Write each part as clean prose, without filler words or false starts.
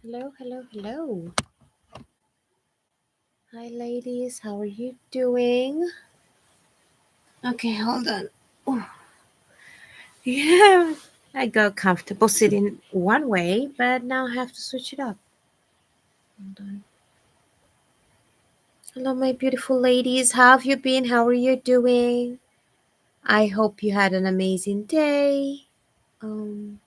Hello, hello, hello. Hi, ladies. How are you doing? Okay, hold on. Oh, yeah, I got comfortable sitting one way, but now I have to switch it up. Hold on. Hello, my beautiful ladies. How have you been? How are you doing? I hope you had an amazing day. Um,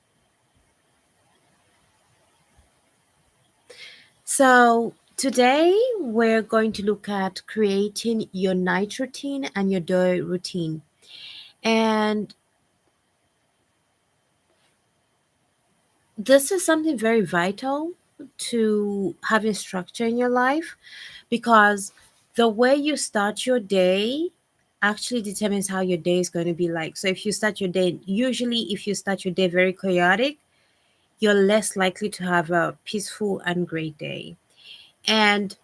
so today we're going to look at creating your night routine and your day routine. And this is something very vital to having structure in your life because the way you start your day actually determines how your day is going to be like. So if you start your day, usually if you start your day very chaotic, you're less likely to have a peaceful and great day. And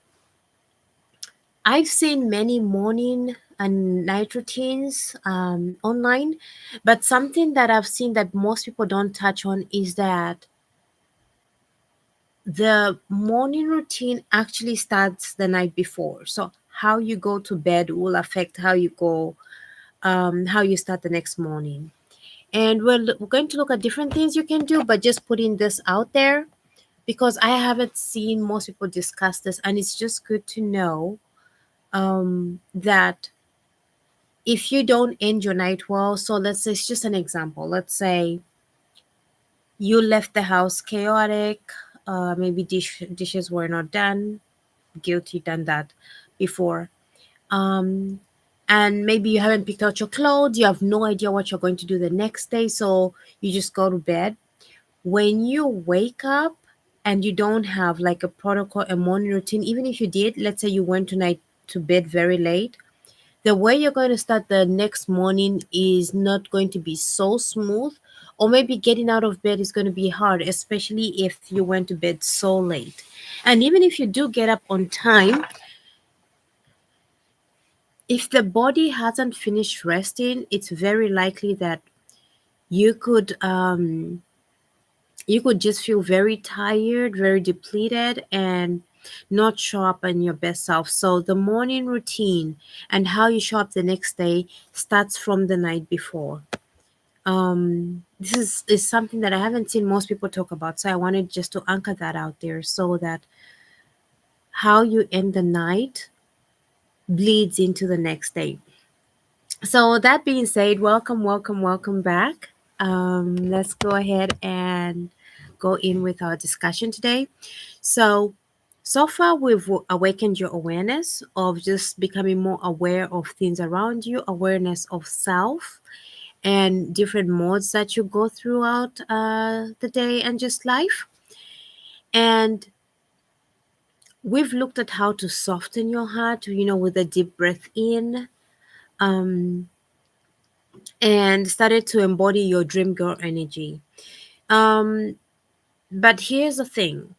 I've seen many morning and night routines online, but something that I've seen that most people don't touch on is that the morning routine actually starts the night before. So how you go to bed will affect how you start the next morning. And we're going to look at different things you can do, but just putting this out there because I haven't seen most people discuss this, and it's just good to know that if you don't end your night well, so let's say it's just an example. Let's say you left the house chaotic, maybe dishes were not done, guilty done that before, um and maybe you haven't picked out your clothes, you have no idea what you're going to do the next day, so you just go to bed. When you wake up and you don't have like a protocol, a morning routine, even if you did, let's say you went tonight to bed very late, the way you're going to start the next morning is not going to be so smooth, or maybe getting out of bed is going to be hard, especially if you went to bed so late. And even if you do get up on time, if the body hasn't finished resting, it's very likely that you could you could just feel very tired, very depleted, and not show up in your best self. So the morning routine and how you show up the next day starts from the night before. This is something that I haven't seen most people talk about. So I wanted just to anchor that out there so that how you end the night bleeds into the next day. So that being said, welcome, welcome, welcome back. Let's go ahead and go in with our discussion today. So, so far we've awakened your awareness of just becoming more aware of things around you, awareness of self, and different modes that you go throughout the day and just life. And we've looked at how to soften your heart, with a deep breath in. Um, and started to embody your dream girl energy. Um, but here's the thing,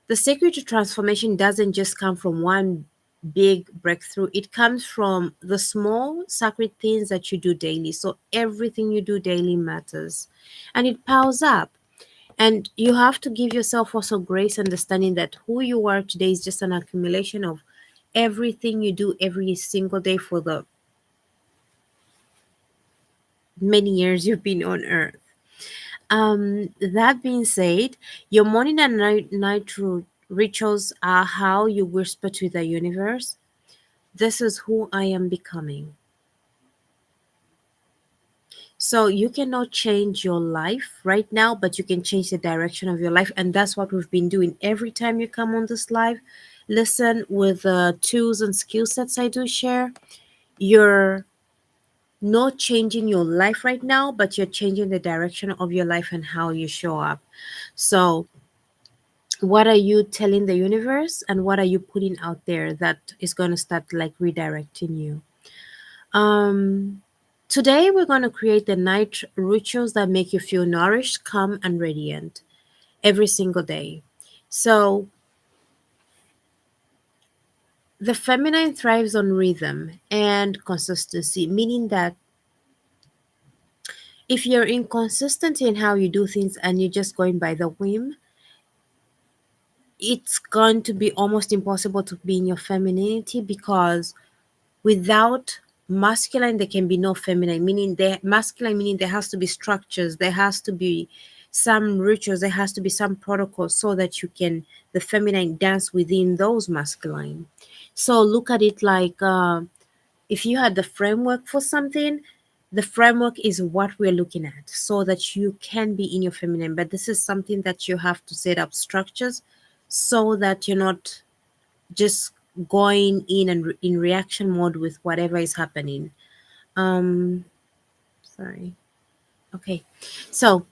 the secret to transformation doesn't just come from one big breakthrough, it comes from the small sacred things that you do daily. So everything you do daily matters and it piles up. And you have to give yourself also grace, understanding that who you are today is just an accumulation of everything you do every single day for the many years you've been on earth. That being said, your morning and night rituals are how you whisper to the universe, this is who I am becoming. So you cannot change your life right now, but you can change the direction of your life. And that's what we've been doing every time you come on this live. Listen, with the tools and skill sets I do share, you're not changing your life right now, but you're changing the direction of your life and how you show up. So what are you telling the universe and what are you putting out there that is going to start like redirecting you? um Today we're going to create the night rituals that make you feel nourished, calm, and radiant every single day. So the feminine thrives on rhythm and consistency, meaning that if you're inconsistent in how you do things and you're just going by the whim, it's going to be almost impossible to be in your femininity, because without masculine there can be no feminine, meaning there masculine, meaning there has to be structures, there has to be some rituals, there has to be some protocols so that you can the feminine dance within those masculine. So look at it like, if you had the framework for something, the framework is what we're looking at so that you can be in your feminine. But this is something that you have to set up structures so that you're not just going in and in reaction mode with whatever is happening. Um, sorry. Okay. So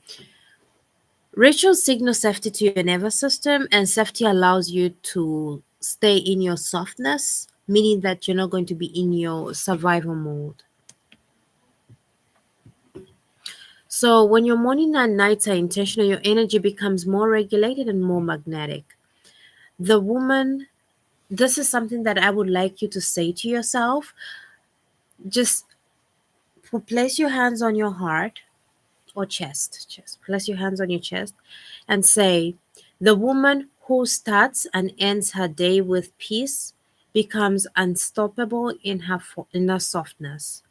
rituals signal safety to your nervous system, and safety allows you to stay in your softness, meaning that you're not going to be in your survival mode. So when your morning and nights are intentional, your energy becomes more regulated and more magnetic. The woman, this is something that I would like you to say to yourself. Just place your hands on your heart or chest. Place your hands on your chest and say, the woman who starts and ends her day with peace becomes unstoppable in her softness.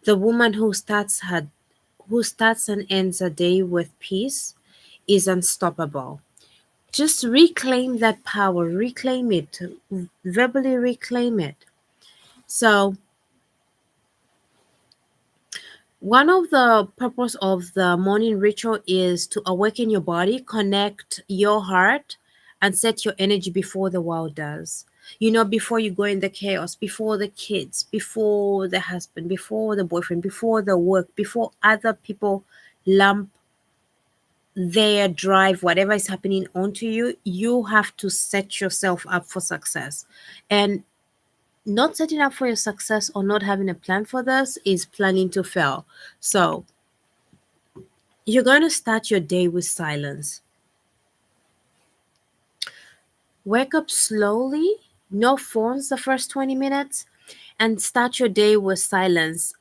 The woman who starts and ends a day with peace is unstoppable. Just reclaim that power, reclaim it, verbally reclaim it. So one of the purpose of the morning ritual is to awaken your body, connect your heart, and set your energy before the world does. You know, before you go in the chaos, before the kids, before the husband, before the boyfriend, before the work, before other people lump their drive, whatever is happening onto you, you have to set yourself up for success. And not setting up for your success or not having a plan for this is planning to fail. So you're going to start your day with silence. Wake up slowly, no phones the first 20 minutes, and start your day with silence.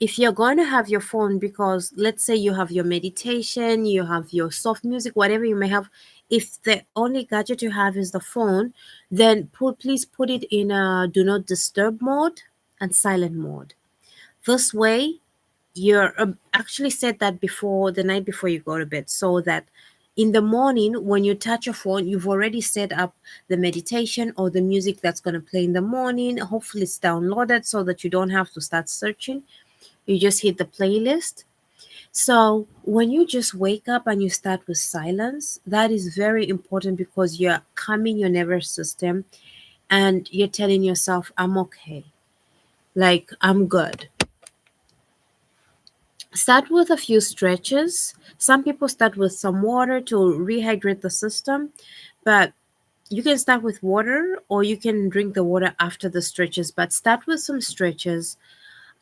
If you're going to have your phone, because let's say you have your meditation, you have your soft music, whatever you may have, if the only gadget you have is the phone, then please put it in a do not disturb mode and silent mode. This way, you're actually set that before the night before you go to bed, so that in the morning when you touch your phone, you've already set up the meditation or the music that's going to play in the morning. Hopefully it's downloaded so that you don't have to start searching. You just hit the playlist. So when you just wake up and you start with silence, that is very important, because you're calming your nervous system and you're telling yourself, I'm okay, like I'm good. Start with a few stretches. Some people start with some water to rehydrate the system, but you can start with water or you can drink the water after the stretches. But start with some stretches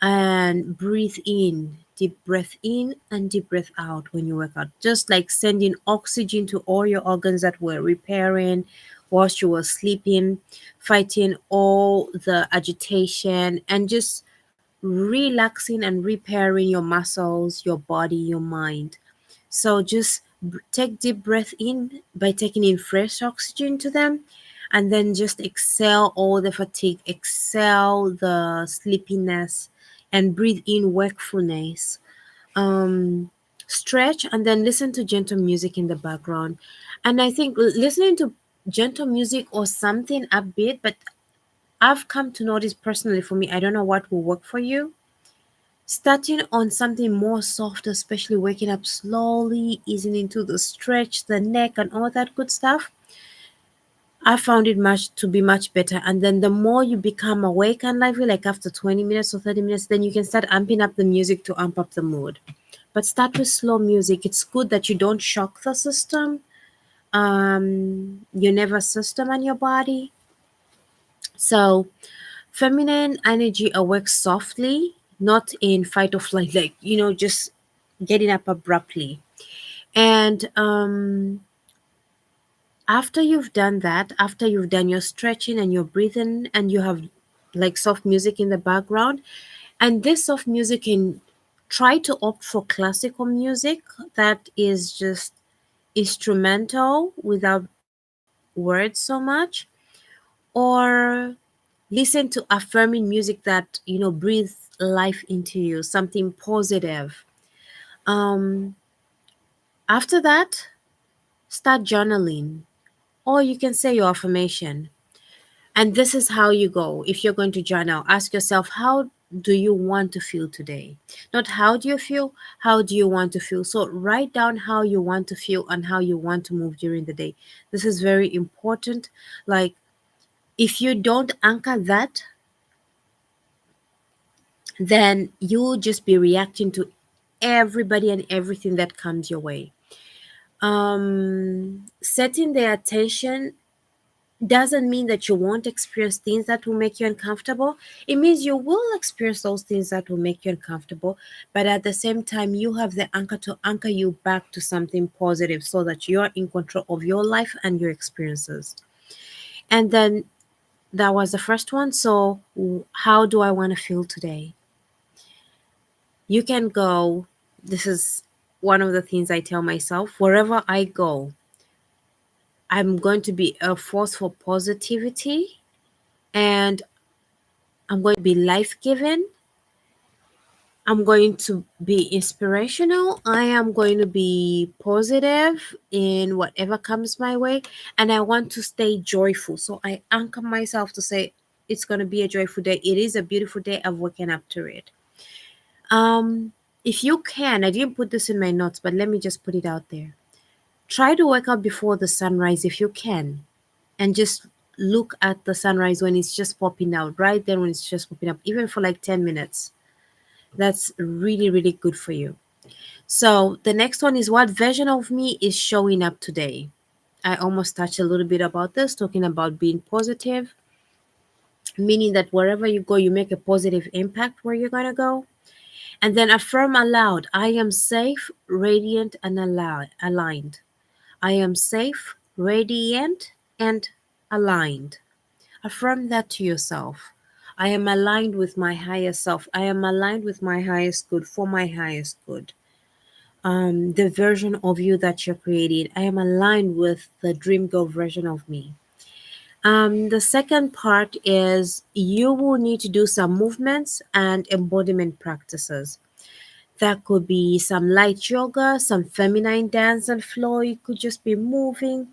and breathe in. Deep breath in and deep breath out when you work out. Just like sending oxygen to all your organs that were repairing whilst you were sleeping, fighting all the agitation, and just relaxing and repairing your muscles, your body, your mind. So just take deep breath in by taking in fresh oxygen to them, and then just exhale all the fatigue, exhale the sleepiness, and breathe in wakefulness. Um, Stretch and then listen to gentle music in the background. And I think listening to gentle music or something upbeat, but I've come to notice personally for me, I don't know what will work for you. Starting on something more soft, especially waking up slowly, easing into the stretch, the neck, and all that good stuff, I found it much to be much better. And then the more you become awake and lively, like after 20 minutes or 30 minutes, then you can start amping up the music to amp up the mood. But start with slow music. It's good that you don't shock the system, your nervous system and your body. So feminine energy awakes softly, not in fight or flight, like, just getting up abruptly. And after you've done that, after you've done your stretching and your breathing, and you have like soft music in the background, and this soft music can try to opt for classical music that is just instrumental without words so much, or listen to affirming music that breathes life into you, something positive. um After that, start journaling, or you can say your affirmation. And this is how you go. If you're going to journal, ask yourself, how do you want to feel today? Not how do you feel, how do you want to feel? So write down how you want to feel and how you want to move during the day. This is very important. Like, if you don't anchor that, then you'll just be reacting to everybody and everything that comes your way. Setting the attention doesn't mean that you won't experience things that will make you uncomfortable. It means you will experience those things that will make you uncomfortable, but at the same time, you have the anchor to anchor you back to something positive so that you are in control of your life and your experiences. And then that was the first one. So, how do I want to feel today? You can go, this is one of the things I tell myself: wherever I go, I'm going to be a force for positivity, and I'm going to be life giving. I'm going to be inspirational. I am going to be positive in whatever comes my way. And I want to stay joyful. So I anchor myself to say, it's going to be a joyful day. It is a beautiful day. I've woken up to it. Um, if you can, I didn't put this in my notes, but let me just put it out there. Try to wake up before the sunrise if you can, and just look at the sunrise when it's just popping out, right then when it's just popping up, even for like 10 minutes. That's really, really good for you. So the next one is, what version of me is showing up today? I almost touched a little bit about this, talking about being positive, meaning that wherever you go, you make a positive impact where you're going to go. And then affirm aloud, I am safe, radiant, and aligned. I am safe, radiant, and aligned. Affirm that to yourself. I am aligned with my higher self. I am aligned with my highest good, for my highest good. The version of you that you're creating, I am aligned with the dream girl version of me. The second part is, you will need to do some movements and embodiment practices. That could be some light yoga, some feminine dance and flow. It could just be moving.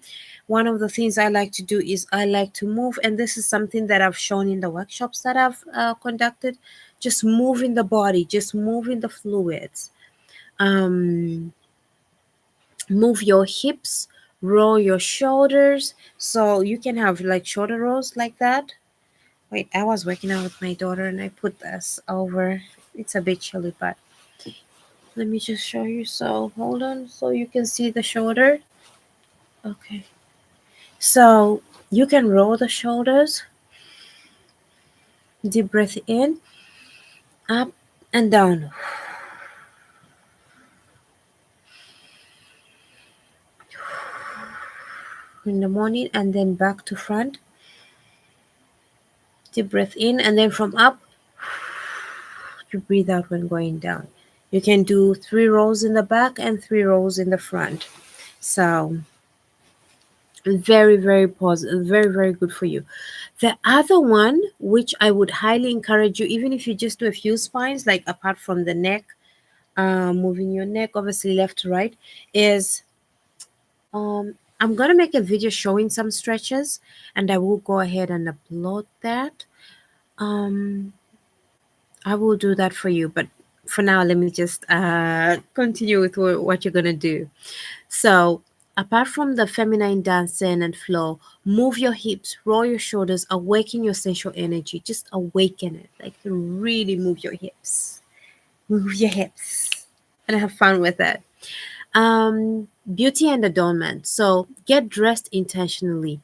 One of the things I like to do is I like to move, and this is something that I've shown in the workshops that I've conducted. Just moving the body, just moving the fluids. Um, Move your hips, roll your shoulders. So you can have like shoulder rolls like that. Wait, I was working out with my daughter and I put this over. It's a bit chilly, but let me just show you. So hold on so you can see the shoulder. Okay. So you can roll the shoulders, deep breath in, up and down. In the morning, and then back to front. Deep breath in, and then from up, you breathe out when going down. You can do 3 rolls in the back and 3 rolls in the front. So very, very positive, very, very good for you. The other one, which I would highly encourage you, even if you just do a few spines, like apart from the neck, moving your neck, obviously left to right, is I'm gonna make a video showing some stretches, and I will go ahead and upload that. Um, I will do that for you, but for now, let me just continue with what you're gonna do. So, apart from the feminine dancing and flow, move your hips, roll your shoulders, awaken your sensual energy. Just awaken it, like really move your hips, move your hips, and have fun with it. Beauty and adornment. So, get dressed intentionally.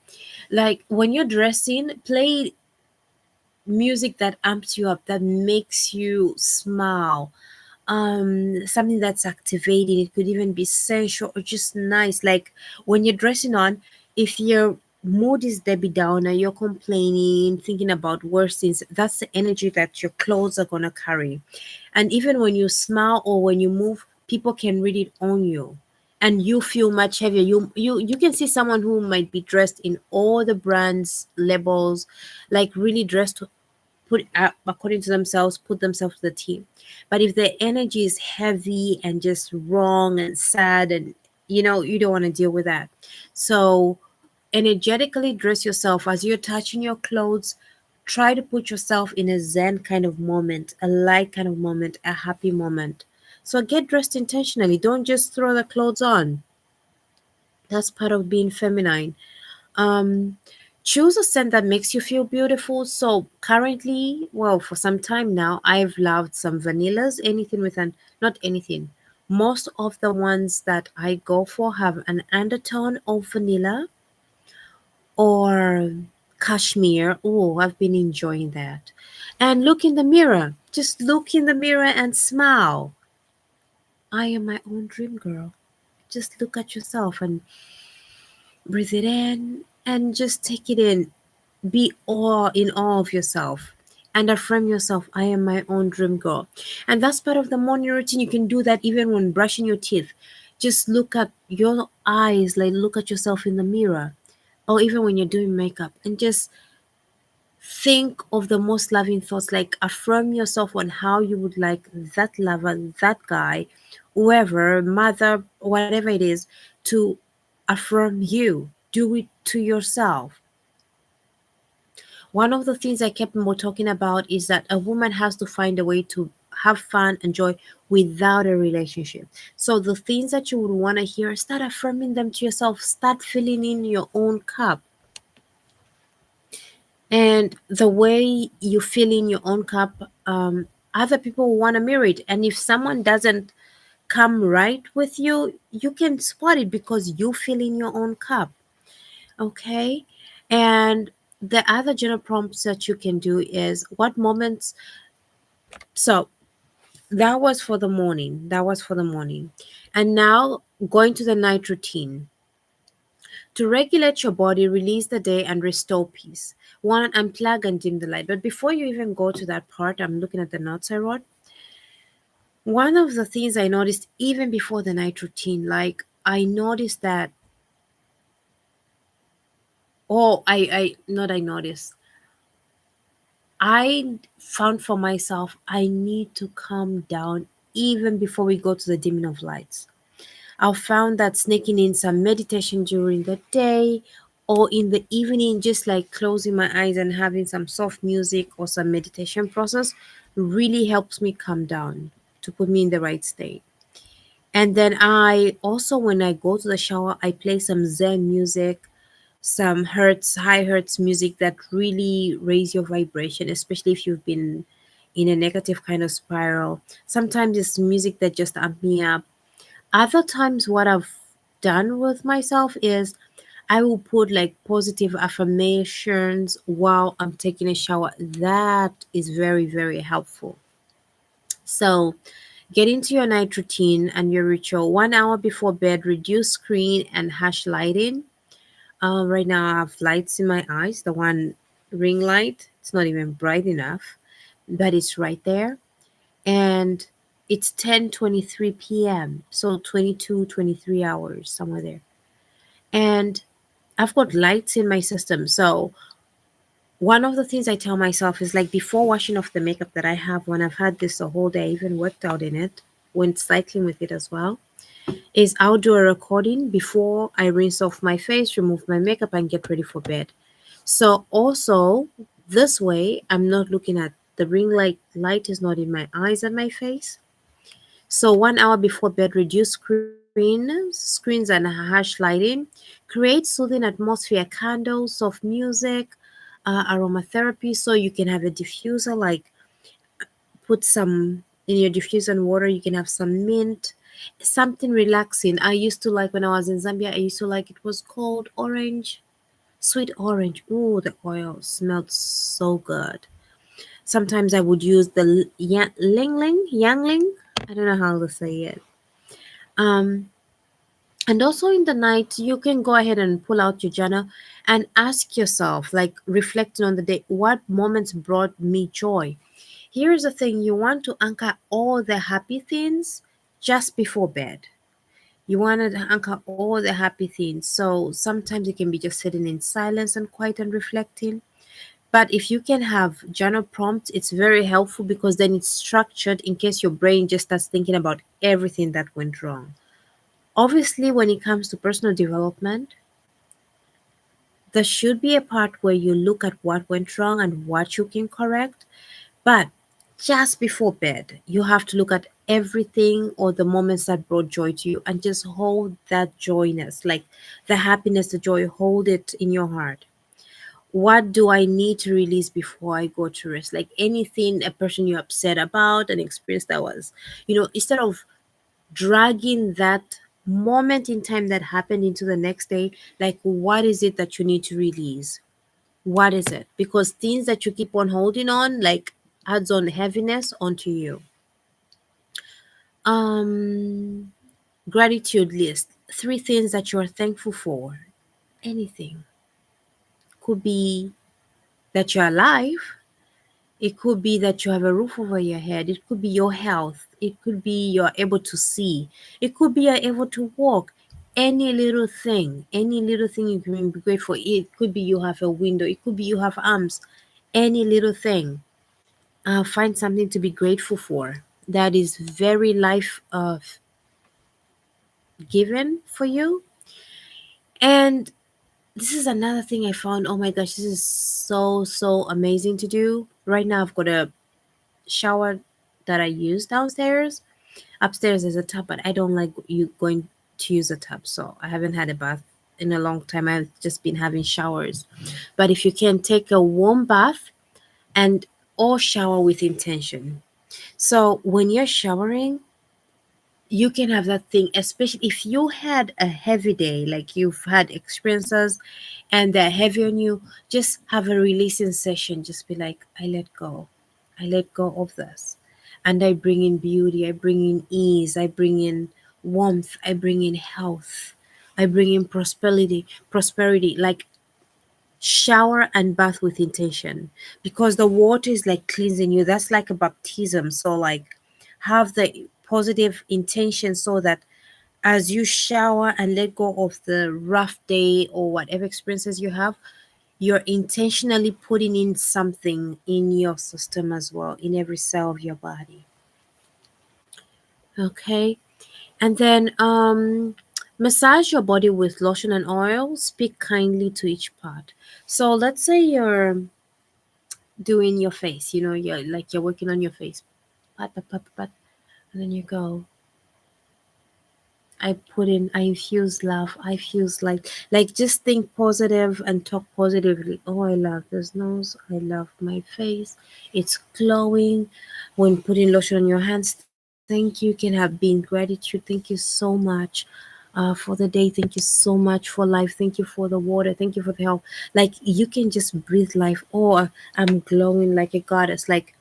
Like when you're dressing, play music that amps you up, that makes you smile, something that's activating. It could even be sensual or just nice. Like when you're dressing on, if your mood is Debbie Downer, you're complaining, thinking about worse things, that's the energy that your clothes are gonna carry. And even when you smile or when you move, people can read it on you. and you feel much heavier. You can see someone who might be dressed in all the brands labels, like really dressed, put according to themselves, put themselves to the team. But if the energy is heavy and just wrong and sad, and you don't want to deal with that. So energetically dress yourself as you're touching your clothes. Try to put yourself in a zen kind of moment, a light kind of moment, a happy moment. So get dressed intentionally. Don't just throw the clothes on. That's part of being feminine. um Choose a scent that makes you feel beautiful. So currently, well, for some time now, I've loved some vanillas. Anything with an Not anything, most of the ones that I go for have an undertone of vanilla or cashmere. Oh, I've been enjoying that. And look in the mirror, just look in the mirror and smile. I am my own dream girl. Just look at yourself and breathe it in and just take it in. Be awe of yourself and affirm yourself. I am my own dream girl. And that's part of the morning routine. You can do that even when brushing your teeth. Just look at your eyes, like look at yourself in the mirror, or even when you're doing makeup, and just think of the most loving thoughts, like affirm yourself on how you would like that lover, that guy, whoever, mother, whatever it is, to affirm you. Do it to yourself. One of the things I kept more talking about is that a woman has to find a way to have fun and joy without a relationship. So the things that you would want to hear, start affirming them to yourself. Start filling in your own cup. And the way you fill in your own cup, other people want to mirror it. And if someone doesn't come right with you, you can spot it because you fill in your own cup. Okay. And the other general prompts that you can do is what moments. So that was for the morning. That was for the morning. And now going to the night routine. To regulate your body, release the day, and restore peace. One, unplug and dim the light. But before you even go to that part, I'm looking at the notes I wrote. One of the things I noticed even before the night routine, like I noticed that, not I noticed, I found for myself, I need to calm down even before we go to the dimming of lights. I've found that sneaking in some meditation during the day or in the evening, just like closing my eyes and having some soft music or some meditation process, really helps me calm down to put me in the right state. And then I also, when I go to the shower, I play some Zen music, some high hertz music that really raise your vibration, especially if you've been in a negative kind of spiral. Sometimes it's music that just amp me up. Other times, what I've done with myself is I will put like positive affirmations while I'm taking a shower. That is very, very helpful. So, get into your night routine and your ritual. 1 hour before bed, reduce screen and hash lighting. Right now, I have lights in my eyes. The one ring light, it's not even bright enough, but it's right there. And it's 10:23 p.m. So 22, 23 hours, somewhere there. And I've got lights in my system. So one of the things I tell myself is like before washing off the makeup that I have when I've had this the whole day, I even worked out in it, went cycling with it as well, is I'll do a recording before I rinse off my face, remove my makeup, and get ready for bed. So also this way I'm not looking at the ring light. Light is not in my eyes and my face. So 1 hour before bed, reduce screens and harsh lighting. Create soothing atmosphere, candles, soft music, aromatherapy. So you can have a diffuser, like put some in your diffuser and water. You can have some mint, something relaxing. I used to like when I was in Zambia. I used to like it was called orange, sweet orange. Ooh, the oil smelled so good. Sometimes I would use the yangling. I don't know how to say it. Um, and also in the night, you can go ahead and pull out your journal and ask yourself, like reflecting on the day, what moments brought me joy? Here's the thing, you want to anchor all the happy things just before bed. You want to anchor all the happy things. So sometimes it can be just sitting in silence and quiet and reflecting. But if you can have journal prompts, it's very helpful because then it's structured in case your brain just starts thinking about everything that went wrong. Obviously, when it comes to personal development, there should be a part where you look at what went wrong and what you can correct. But just before bed, you have to look at everything or the moments that brought joy to you and just hold that joyness, like the happiness, the joy, hold it in your heart. What do I need to release before I go to rest? Like anything, a person you're upset about, an experience that was, instead of dragging that moment in time that happened into the next day, like what is it that you need to release? What is it? Because things that you keep on holding on, like adds on heaviness onto you. Um, Gratitude list. Three things that you are thankful for. Anything. Could be that you're alive. It could be that you have a roof over your head. It could be your health. It could be you're able to see. It could be you're able to walk. Any little thing you can be grateful. It could be you have a window. It could be you have arms. Any little thing. Find something to be grateful for that is very life given for you. And this is another thing I found. Oh my gosh, this is so amazing to do. Right now, I've got a shower that I use downstairs. Upstairs is a tub, but I don't like you going to use a tub, so I haven't had a bath in a long time. I've just been having showers. But if you can take a warm bath and or shower with intention. So when you're showering, you can have that thing, especially if you had a heavy day, like you've had experiences and they're heavy on you, just have a releasing session. Just be like, I let go of this, and I bring in beauty, I bring in ease, I bring in warmth, I bring in health, I bring in prosperity. Like shower and bath with intention, because the water is like cleansing you. That's like a baptism. So like have the positive intention so that as you shower and let go of the rough day or whatever experiences you have, you're intentionally putting in something in your system as well, in every cell of your body. Okay. And then massage your body with lotion and oil. Speak kindly to each part. So let's say you're doing your face, you're working on your face. Pat, pat, pat, pat, and then you go, I infuse love. I infuse like just think positive and talk positively. Oh, I love this nose. I love my face. It's glowing. When putting lotion on your hands, thank you can have been gratitude. Thank you so much for the day. Thank you so much for life. Thank you for the water. Thank you for the health. Like you can just breathe life. Oh, I'm glowing like a goddess. Like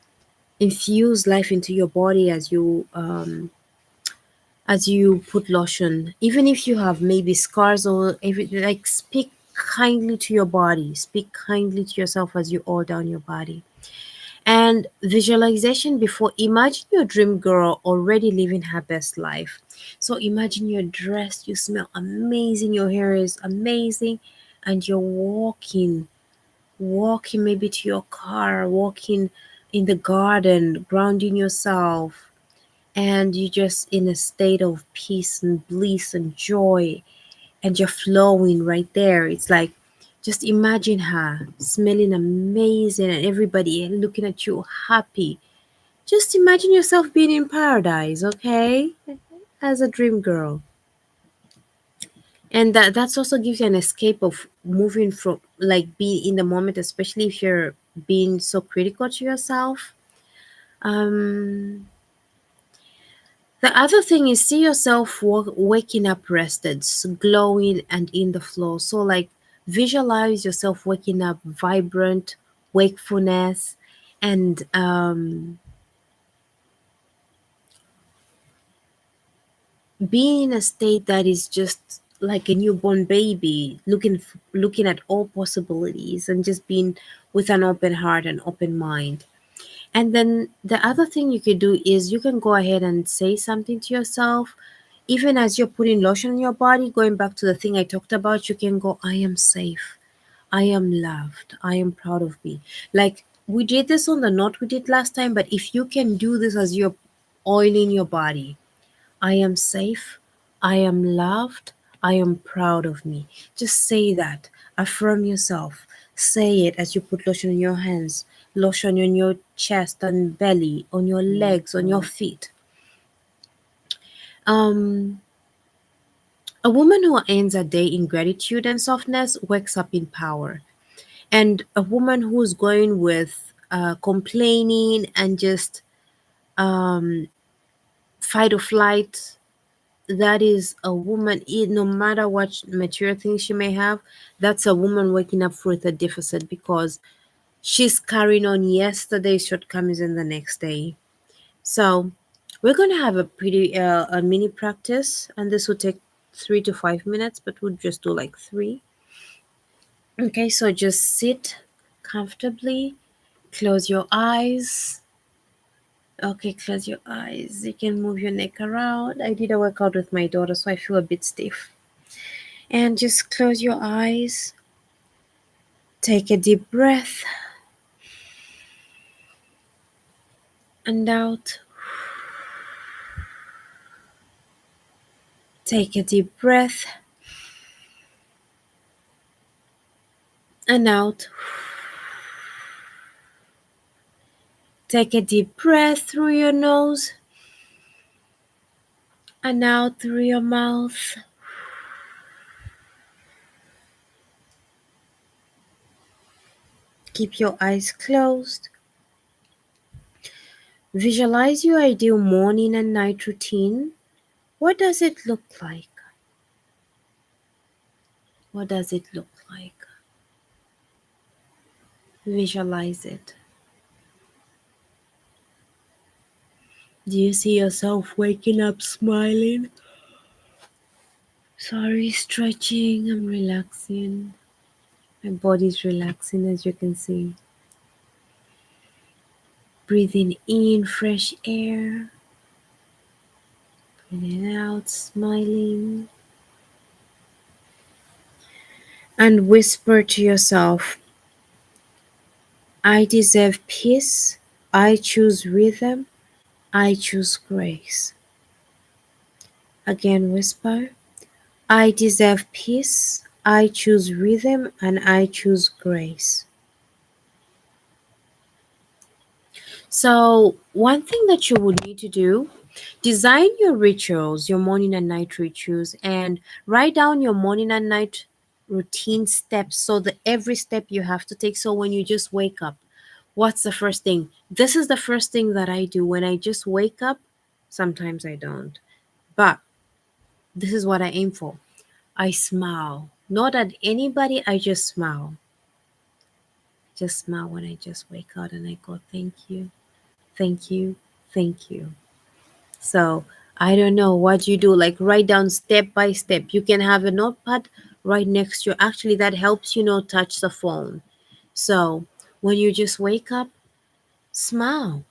infuse life into your body as you put lotion, even if you have maybe scars or everything, like speak kindly to your body, speak kindly to yourself as you oil down your body. And visualization before, imagine your dream girl already living her best life. So imagine you're dressed, you smell amazing, your hair is amazing, and you're walking maybe to your car, walking in the garden, grounding yourself, and you're just in a state of peace and bliss and joy, and you're flowing right there. It's like just imagine her smelling amazing and everybody looking at you happy. Just imagine yourself being in paradise, okay, as a dream girl. And that's also gives you an escape of moving from like being in the moment, especially if you're being so critical to yourself. um The other thing is see yourself waking up rested, glowing, and in the flow. So, like, visualize yourself waking up vibrant, wakefulness, and being in a state that is just like a newborn baby, looking at all possibilities and just being with an open heart and open mind. And then the other thing you could do is you can go ahead and say something to yourself. Even as you're putting lotion on your body, going back to the thing I talked about, you can go, I am safe. I am loved. I am proud of me. Like we did this on the note we did last time, but if you can do this as you're oiling your body, I am safe. I am loved. I am proud of me. Just say that. Affirm yourself. Say it as you put lotion on your hands, lotion on your chest and belly, on your legs, on your feet. Um, a woman who ends a day in gratitude and softness wakes up in power. And a woman who's going with complaining and just um, fight or flight, that is a woman, no matter what material things she may have, that's a woman waking up with a deficit because she's carrying on yesterday's shortcomings in the next day. So we're going to have a pretty a mini practice, and this will take 3 to 5 minutes, but we'll just do like three. Okay, so just sit comfortably, close your eyes. Okay, close your eyes. You can move your neck around. I did a workout with my daughter, so I feel a bit stiff. And just close your eyes. Take a deep breath and out. Take a deep breath and out. Take a deep breath through your nose and out through your mouth. Keep your eyes closed. Visualize your ideal morning and night routine. What does it look like? What does it look like? Visualize it. Do you see yourself waking up smiling? Sorry, stretching. I'm relaxing. My body's relaxing, as you can see. Breathing in fresh air. Breathing out, smiling. And whisper to yourself, I deserve peace. I choose rhythm. I choose grace. Again, whisper, I deserve peace. I choose rhythm and I choose grace. So, one thing that you would need to do, design your rituals, your morning and night rituals, and write down your morning and night routine steps so that every step you have to take. So, when you just wake up, what's the first thing? This is the first thing that I do when I just wake up. Sometimes I don't, but this is what I aim for. I smile. Not at anybody, I just smile. Just smile when I just wake up and I go, thank you, thank you, thank you. So I don't know what you do, like write down step by step. You can have a notepad right next to you. Actually, that helps you not touch the phone. So when you just wake up, smile.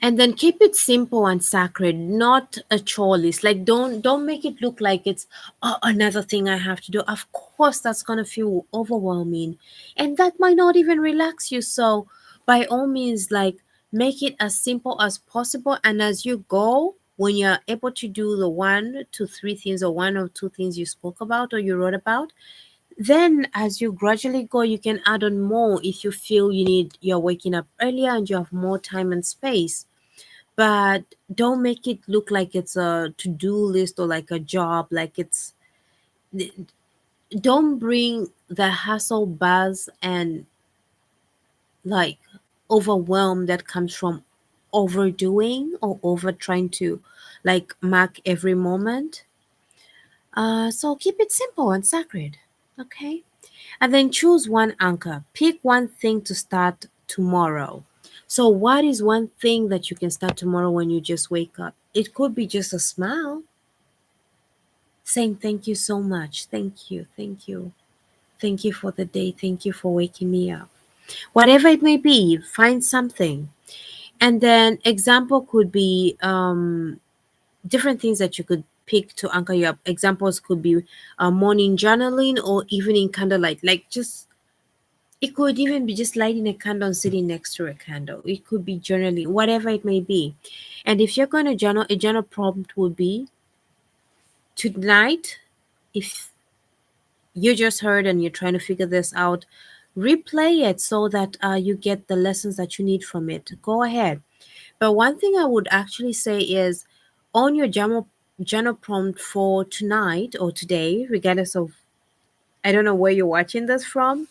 And then keep it simple and sacred, not a chore list. Like don't make it look like it's, oh, another thing I have to do. Of course that's going to feel overwhelming, and that might not even relax you. So by all means, like, make it as simple as possible, and as you go, when you're able to do the 1 to 3 things or 1 or 2 things you spoke about or you wrote about, then as you gradually go, you can add on more if you feel you're waking up earlier and you have more time and space. But don't make it look like it's a to-do list or like a job, like it's, don't bring the hustle buzz and like overwhelm that comes from overdoing or over trying to like mark every moment. So keep it simple and sacred. Okay, and then choose one anchor. Pick one thing to start tomorrow. So what is one thing that you can start tomorrow when you just wake up? It could be just a smile, saying thank you so much. Thank you. Thank you. Thank you for the day. Thank you for waking me up. Whatever it may be, find something. And then example could be different things that you could pick to anchor you up. Examples could be morning journaling or evening candlelight. Like just it could even be just lighting a candle and sitting next to a candle. It could be journaling, whatever it may be. And if you're going to journal, a journal prompt would be tonight. If you just heard and you're trying to figure this out, replay it so that you get the lessons that you need from it. Go ahead. But one thing I would actually say is on your journal prompt for tonight or today, regardless of I don't know where you're watching this from,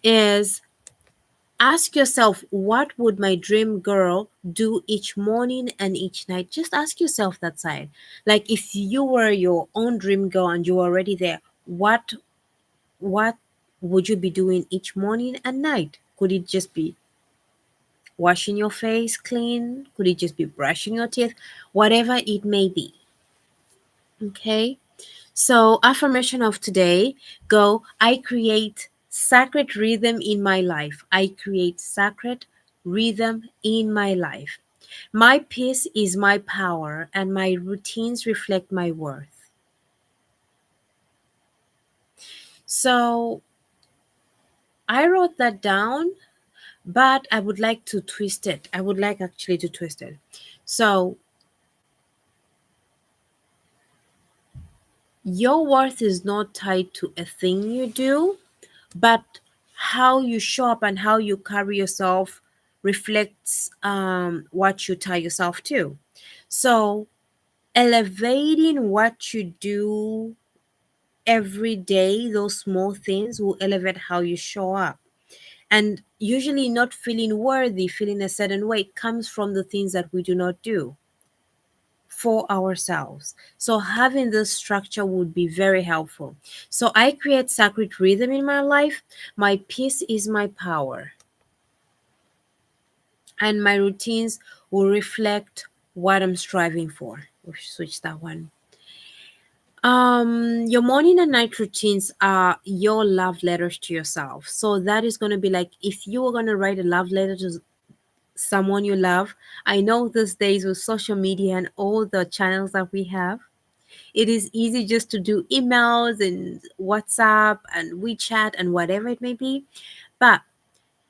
is ask yourself, what would my dream girl do each morning and each night? Just ask yourself that side. Like if you were your own dream girl and you were already there, what would you be doing each morning and night? Could it just be washing your face clean? Could it just be brushing your teeth? Whatever it may be. Okay. So, affirmation of today go, I create sacred rhythm in my life. I create sacred rhythm in my life. My peace is my power, and my routines reflect my worth. So, I wrote that down, but I would like to twist it. I would like actually to twist it. So, your worth is not tied to a thing you do, but how you show up and how you carry yourself reflects what you tie yourself to. So, elevating what you do every day, those small things will elevate how you show up. And usually, not feeling worthy, feeling a certain way, comes from the things that we do not do for ourselves. So having this structure would be very helpful. So I create sacred rhythm in my life. My peace is my power. And my routines will reflect what I'm striving for. We'll switch that one. Your morning and night routines are your love letters to yourself. So that is going to be like if you were going to write a love letter to someone you love. I know these days with social media and all the channels that we have, it is easy just to do emails and WhatsApp and WeChat and whatever it may be. But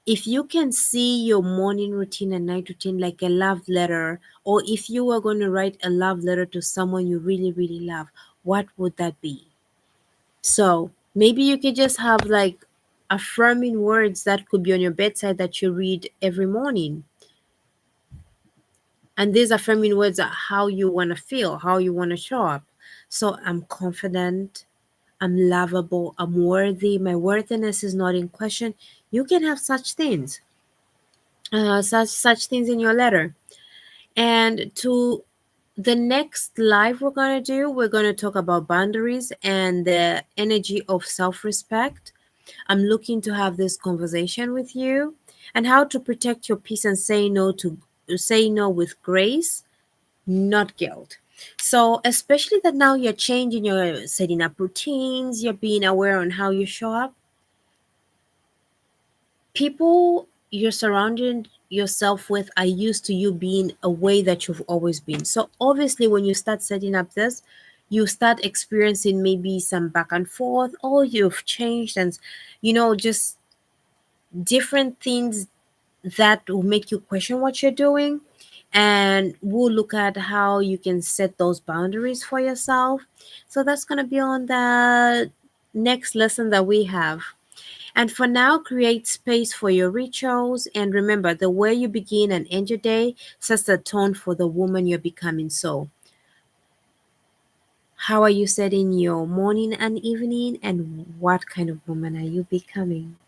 if you can see your morning routine and night routine like a love letter, or if you were going to write a love letter to someone you really, really love, what would that be? So maybe you could just have like affirming words that could be on your bedside that you read every morning. And these affirming words are how you want to feel, how you want to show up. So I'm confident, I'm lovable, I'm worthy, my worthiness is not in question. You can have such things, such things in your letter. And to the next live we're gonna talk about boundaries and the energy of self-respect. I'm looking to have this conversation with you and how to protect your peace and say no with grace, not guilt. So, especially that now you're changing, you're setting up routines, you're being aware on how you show up. People you're surrounding yourself with are used to you being a way that you've always been. So, obviously, when you start setting up this, you start experiencing maybe some back and forth, or you've changed, and just different things that will make you question what you're doing. And we'll look at how you can set those boundaries for yourself. So that's going to be on the next lesson that we have. And for now, create space for your rituals. And remember, the way you begin and end your day sets the tone for the woman you're becoming. So, how are you setting your morning and evening? And what kind of woman are you becoming?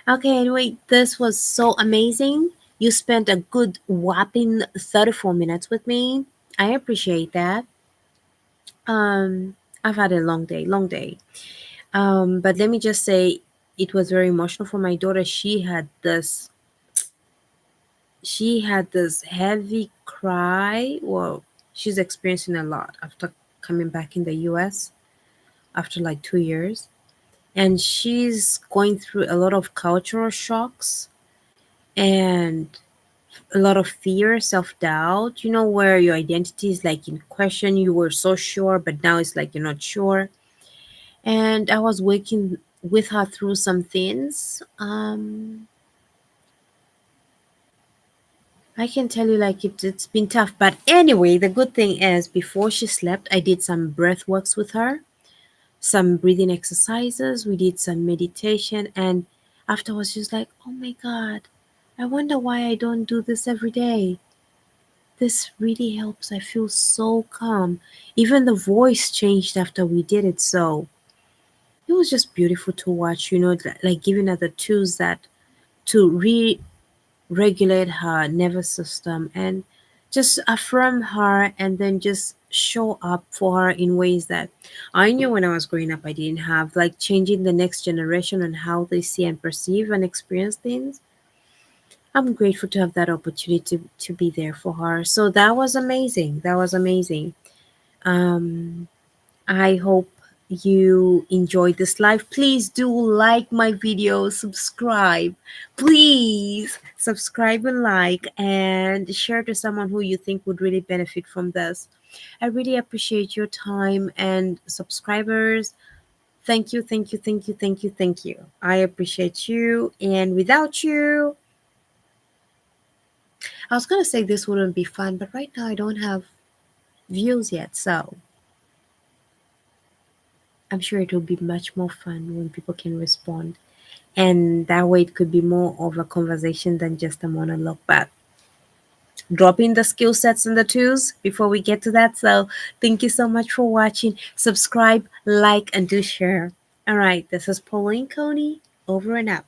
Okay, anyway, this was so amazing. You spent a good whopping 34 minutes with me. I appreciate that. I've had a long day, long day. But let me just say it was very emotional for my daughter. She had this heavy cry. Well, she's experiencing a lot after coming back in the US after like 2 years. And she's going through a lot of cultural shocks. And a lot of fear, self doubt, where your identity is like in question. You were so sure, but now it's like you're not sure. And I was working with her through some things. I can tell you, like, it's been tough. But anyway, the good thing is, before she slept, I did some breath works with her, some breathing exercises. We did some meditation. And afterwards, she was like, oh my God, I wonder why I don't do this every day. This really helps. I feel so calm. Even the voice changed after we did it. So it was just beautiful to watch, like giving her the tools that to regulate her nervous system and just affirm her, and then just show up for her in ways that I knew when I was growing up I didn't have, like changing the next generation on how they see and perceive and experience things. I'm grateful to have that opportunity to be there for her. So that was amazing. That was amazing. Um, I hope you enjoyed this live. Please do like my video, subscribe. Please subscribe and like, and share to someone who you think would really benefit from this. I really appreciate your time and subscribers. Thank you, thank you, thank you, thank you, thank you. I appreciate you. And without you, I was going to say this wouldn't be fun, but right now I don't have views yet. So I'm sure it will be much more fun when people can respond. And that way it could be more of a conversation than just a monologue. But dropping the skill sets and the tools before we get to that. So thank you so much for watching. Subscribe, like, and do share. All right, this is Pauline Coney, over and out.